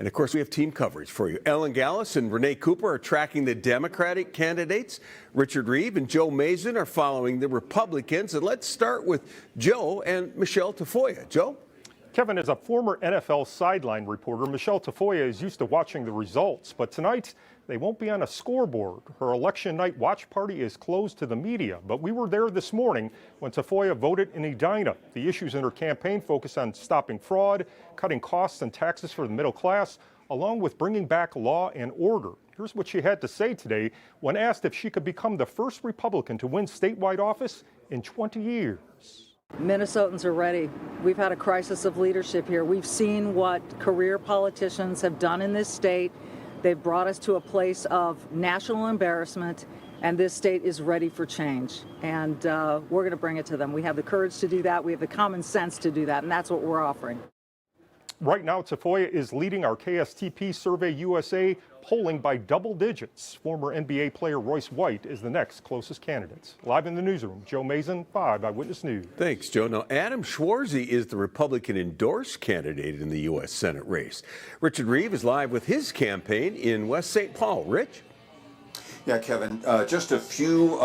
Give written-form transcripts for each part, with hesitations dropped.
And of course, we have team coverage for you. Ellen Gallus and Renee Cooper are tracking the Democratic candidates. Richard Reeve and Joe Mason are following the Republicans. And let's start with Joe and Michelle Tafoya. Joe? Kevin, as a former NFL sideline reporter, Michelle Tafoya is used to watching the results, but tonight they won't be on a scoreboard. Her election night watch party is closed to the media, but we were there this morning when Tafoya voted in Edina. The issues in her campaign focus on stopping fraud, cutting costs and taxes for the middle class, along with bringing back law and order. Here's what she had to say today when asked if she could become the first Republican to win statewide office in 20 years. Minnesotans are ready. We've had a crisis of leadership here. We've seen what career politicians have done in this state. They've brought us to a place of national embarrassment, and this state is ready for change. And we're going to bring it to them. We have the courage to do that. We have the common sense to do that, and that's what we're offering. Right now, Tafoya is leading our KSTP Survey USA polling by double digits. Former NBA player Royce White is the next closest candidate. Live in the newsroom, Joe Mason, 5 Eyewitness News. Thanks, Joe. Now, Adam Schwarzy is the Republican endorsed candidate in the U.S. Senate race. Richard Reeve is live with his campaign in West St. Paul. Rich? Yeah, Kevin, just a few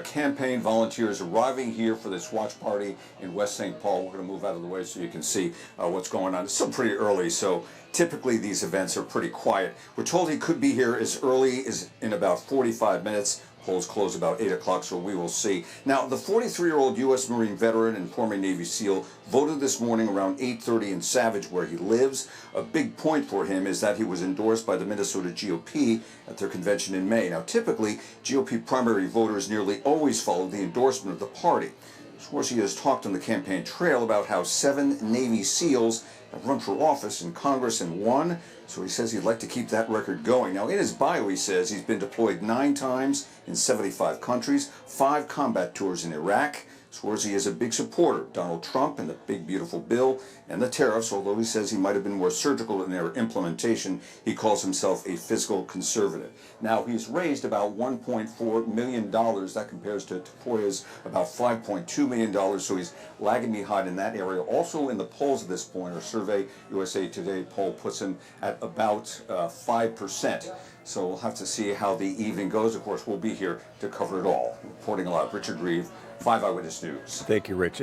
campaign volunteers arriving here for this watch party in West St. Paul. We're going to move out of the way so you can see what's going on. It's still pretty early, so typically these events are pretty quiet. We're told he could be here as early as in about 45 minutes. Polls close about 8 o'clock, so we will see. Now, the 43-year-old U.S. Marine veteran and former Navy SEAL voted this morning around 8:30 in Savage, where he lives. A big point for him is that he was endorsed by the Minnesota GOP at their convention in May. Now, typically, GOP primary voters nearly always follow the endorsement of the party. Schwarzy has talked on the campaign trail about how 7 Navy SEALs have run for office in Congress and won, so he says he'd like to keep that record going. Now, in his bio, he says he's been deployed 9 times in 75 countries, 5 combat tours in Iraq. Schwarzy is a big supporter of Donald Trump and the big, beautiful bill and the tariffs, although he says he might have been more surgical in their implementation. He calls himself a fiscal conservative. Now, he's raised about $1.4 million. That compares to Tafoya's about $5.2 million, so he's lagging behind in that area. Also in the polls at this point, our Survey USA Today poll puts him at about 5%. So we'll have to see how the evening goes. Of course, we'll be here to cover it all. Reporting a lot, Richard Reeve, 5 Eyewitness News. Thank you, Rich.